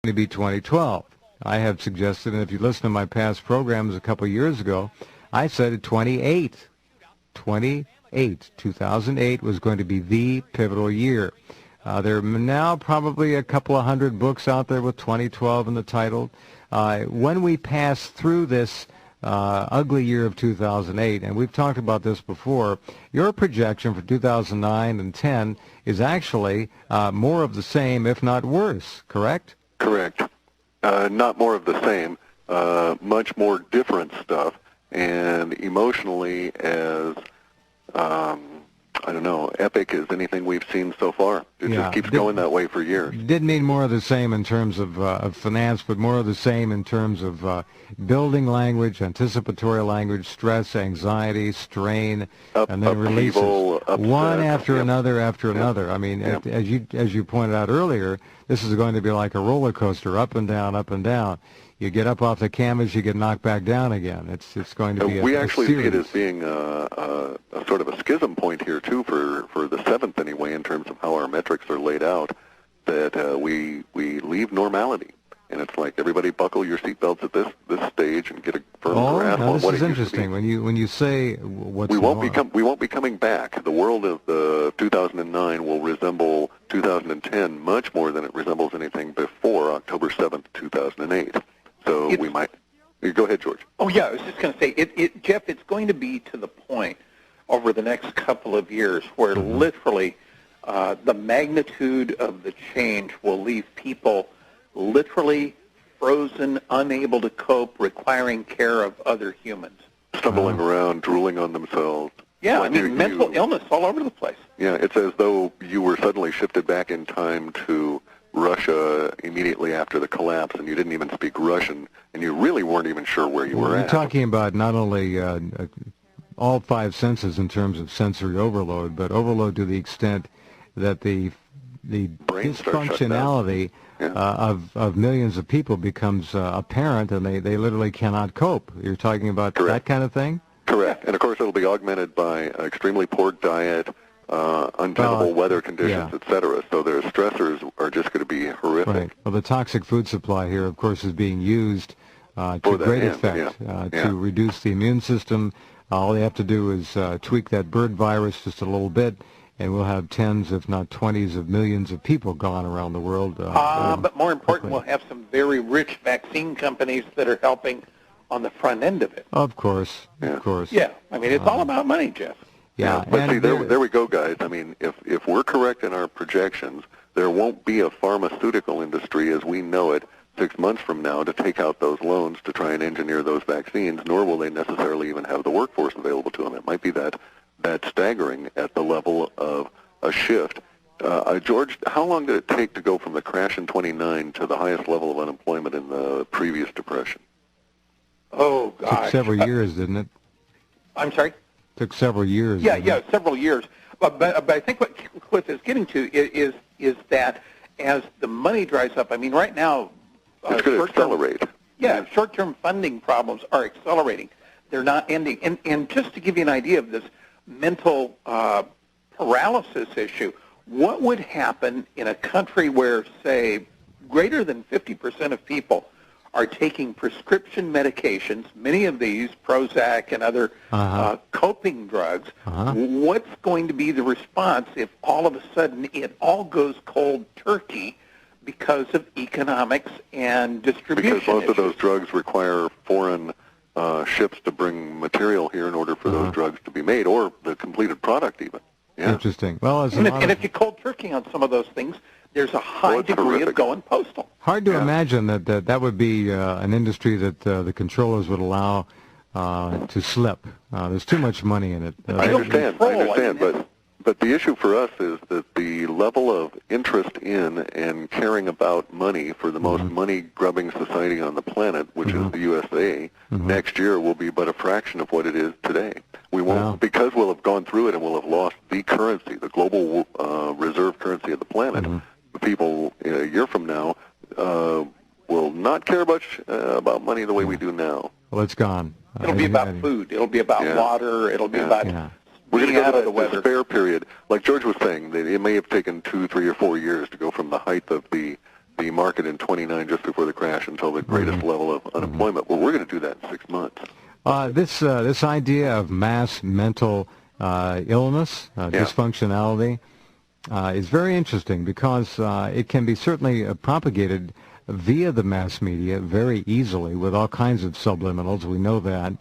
to be 2012. I have suggested, and if you listen to my past programs a couple years ago, I said 2008 was going to be the pivotal year. There are now probably a couple of hundred books out there with 2012 in the title. When we pass through this ugly year of 2008, and we've talked about this before, your projection for 2009 and 10 is actually more of the same, if not worse, correct? Correct. Not more of the same, much more different stuff, and emotionally as, I don't know, epic as anything we've seen so far. It just keeps going that way for years. Didn't mean more of the same in terms of finance, but more of the same in terms of building language, anticipatory language, stress, anxiety, strain, and then releases. One after another after another. I mean, as you pointed out earlier, this is going to be like a roller coaster, up and down, up and down. You get up off the canvas, you get knocked back down again. It's going to be we actually see it as being a sort of a schism point here, too, for the 7th anyway, in terms of how our metrics are laid out, that we leave normality. And it's like, everybody buckle your seatbelts at this stage and get a firm grasp on what it used to be. This is interesting. When you say what's we won't be coming back. The world of 2009 will resemble 2010 much more than it resembles anything before October 7th, 2008. So we might. Go ahead, George. Oh, yeah, I was just going to say, Jeff, it's going to be to the point over the next couple of years where literally the magnitude of the change will leave people literally frozen, unable to cope, requiring care of other humans. Stumbling around, drooling on themselves. Yeah, I mean, mental illness all over the place. Yeah, it's as though you were suddenly shifted back in time to Russia immediately after the collapse, and you didn't even speak Russian, and you really weren't even sure where you were at. You're talking about not only all 5 senses in terms of sensory overload, but overload to the extent that the dysfunctionality of millions of people becomes apparent, and they literally cannot cope. You're talking about that kind of thing? Correct. And, of course, it'll be augmented by extremely poor diet, untenable weather conditions, etc. So their stressors are just going to be horrific. Right. Well, the toxic food supply here, of course, is being used to great effect to reduce the immune system. All they have to do is tweak that bird virus just a little bit, and we'll have tens, if not 20s of millions of people gone around the world. But more important, we'll have some very rich vaccine companies that are helping on the front end of it. Of course, of course. Yeah, I mean, it's all about money, Jeff. Yeah, but see, there we go, guys. I mean, if we're correct in our projections, there won't be a pharmaceutical industry as we know it 6 months from now to take out those loans to try and engineer those vaccines, nor will they necessarily even have the workforce available to them. It might be that staggering at the level of a shift. George, how long did it take to go from the crash in 29 to the highest level of unemployment in the previous depression? Oh, gosh. It took several years, didn't it? I'm sorry? Took several years. Yeah, several years. But I think what Clif is getting to is that as the money dries up, I mean, right now, it's going to accelerate. Yeah, short-term funding problems are accelerating. They're not ending. And just to give you an idea of this mental paralysis issue, what would happen in a country where, say, greater than 50% of people are taking prescription medications, many of these, Prozac and other coping drugs? What's going to be the response if all of a sudden it all goes cold turkey because of economics and distribution Because most of those drugs require foreign ships to bring material here in order for those drugs to be made, or the completed product even. Yeah. Interesting. Well, and if you cold turkey on some of those things, there's a high degree of going postal. Hard to imagine that would be an industry that the controllers would allow to slip. There's too much money in it. I understand, but the issue for us is that the level of interest in and caring about money for the most money-grubbing society on the planet, which is the USA, next year will be but a fraction of what it is today. We won't, because we'll have gone through it and we'll have lost the currency, the global reserve currency of the planet. People a year from now will not care much about money the way we do now. Well, it's gone. It'll be about food. It'll be about water. It'll be about we're going to get out of the despair period. Like George was saying, that it may have taken 2, 3, or 4 years to go from the height of the the market in 29 just before the crash until the greatest level of unemployment. Well, we're going to do that in 6 months. This idea of mass mental illness, dysfunctionality, is very interesting because it can be certainly propagated via the mass media very easily with all kinds of subliminals. We know that.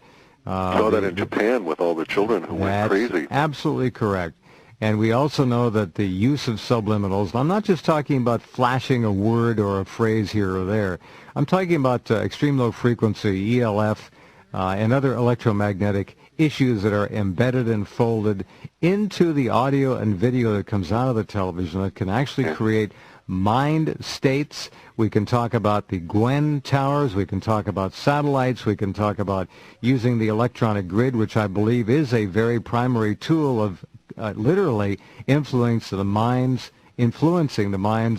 Saw that in Japan with all the children who went crazy. Absolutely correct. And we also know that the use of subliminals, I'm not just talking about flashing a word or a phrase here or there. I'm talking about extreme low frequency, ELF, and other electromagnetic issues that are embedded and folded into the audio and video that comes out of the television that can actually create mind states. We can talk about the Gwen towers. We can talk about satellites. We can talk about using the electronic grid, which I believe is a very primary tool of literally influencing the minds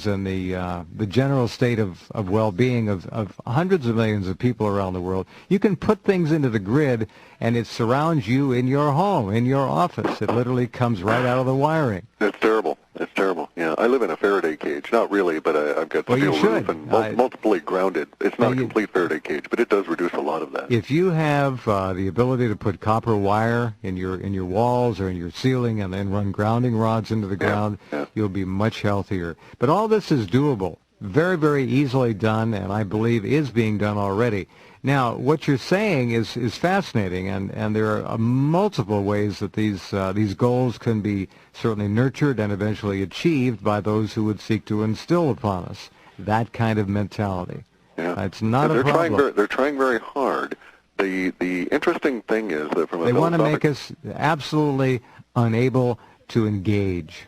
and the general state of well-being of hundreds of millions of people around the world. You can put things into the grid, and it surrounds you in your home, in your office. It literally comes right out of the wiring. It's terrible. It's terrible. Yeah, I live in a Faraday cage. Not really, but I've got steel roof and multiply grounded. It's not a complete Faraday cage, but it does reduce a lot of that. If you have the ability to put copper wire in your walls or in your ceiling and then run grounding rods into the ground, you'll be much healthier. But all this is doable, very, very easily done, and I believe is being done already. Now, what you're saying is fascinating, and there are multiple ways that these goals can be certainly nurtured and eventually achieved by those who would seek to instill upon us that kind of mentality. Yeah. It's not a problem. They're trying very hard. The interesting thing is that from a they want to make us absolutely unable to engage.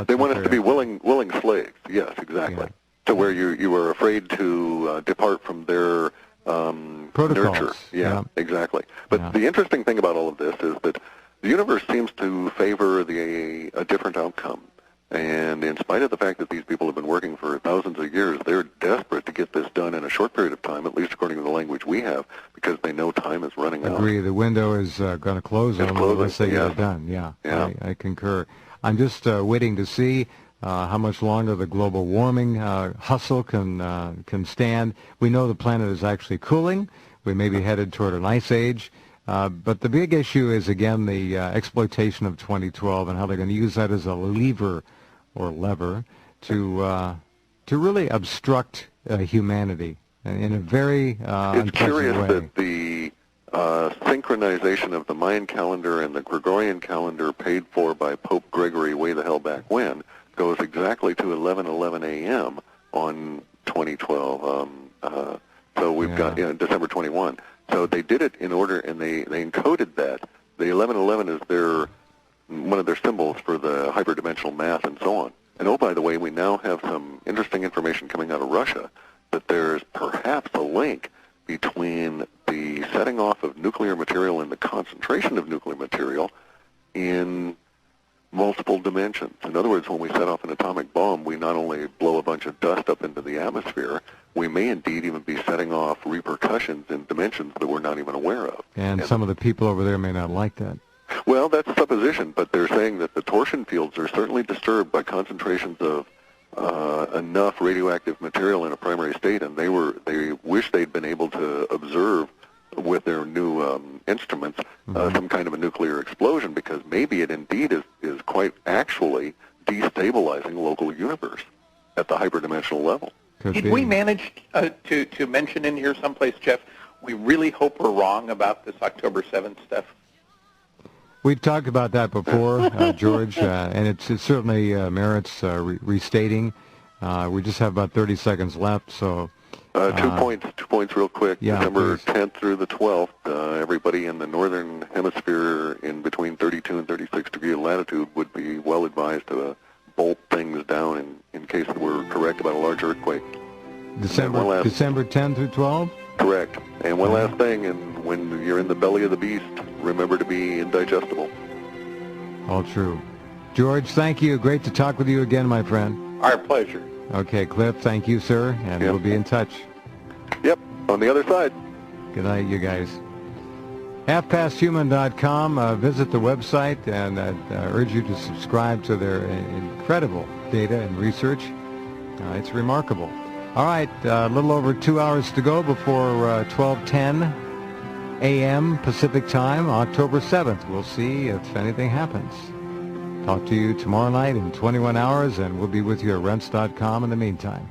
They want us to be willing slaves. Yes, exactly. Yeah. To where you were afraid to depart from their protocols. Nurture. Yeah, exactly. But the interesting thing about all of this is that the universe seems to favor a different outcome. And in spite of the fact that these people have been working for thousands of years, they're desperate to get this done in a short period of time, at least according to the language we have, because they know time is running out. Agree. The window is going to close unless they get it done. Yeah. I concur. I'm just waiting to see how much longer the global warming hustle can stand. We know the planet is actually cooling. We may be headed toward an ice age. But the big issue is, again, the exploitation of 2012 and how they're going to use that as a lever to really obstruct humanity in a very It's curious way. That the synchronization of the Mayan calendar and the Gregorian calendar paid for by Pope Gregory way the hell back when goes exactly to 11:11 a.m. on 2012. So we've got December 21. So they did it in order, and they encoded that. The 11:11 is one of their symbols for the hyperdimensional math and so on. And oh, by the way, we now have some interesting information coming out of Russia that there's perhaps a link between the setting off of nuclear material and the concentration of nuclear material in multiple dimensions. In other words, when we set off an atomic bomb, we not only blow a bunch of dust up into the atmosphere, we may indeed even be setting off repercussions in dimensions that we're not even aware of. And some of the people over there may not like that. Well, that's a supposition, but they're saying that the torsion fields are certainly disturbed by concentrations of enough radioactive material in a primary state, and they wish they'd been able to observe with their new instruments some kind of a nuclear explosion, because maybe it indeed is quite actually destabilizing local universe at the hyperdimensional level. Did we manage to mention in here someplace, Jeff, we really hope we're wrong about this October 7th stuff? We've talked about that before, George, and it certainly merits restating. We just have about 30 seconds left, so... 2 points real quick. Yeah, December please. 10th through the 12th, everybody in the northern hemisphere in between 32 and 36 degree latitude would be well advised to bolt things down in case we're correct about a large earthquake. December 10 through 12? Correct. And one last thing, and when you're in the belly of the beast, remember to be indigestible. All true. George, thank you. Great to talk with you again, my friend. Our pleasure. Okay, Clif, thank you, sir, and we'll be in touch. Yep, on the other side. Good night, you guys. halfpasthuman.com. Visit the website, and I urge you to subscribe to their incredible data and research. It's remarkable. All right, a little over 2 hours to go before 12:10 a.m. Pacific time, October 7th. We'll see if anything happens. Talk to you tomorrow night in 21 hours, and we'll be with you at Rense.com in the meantime.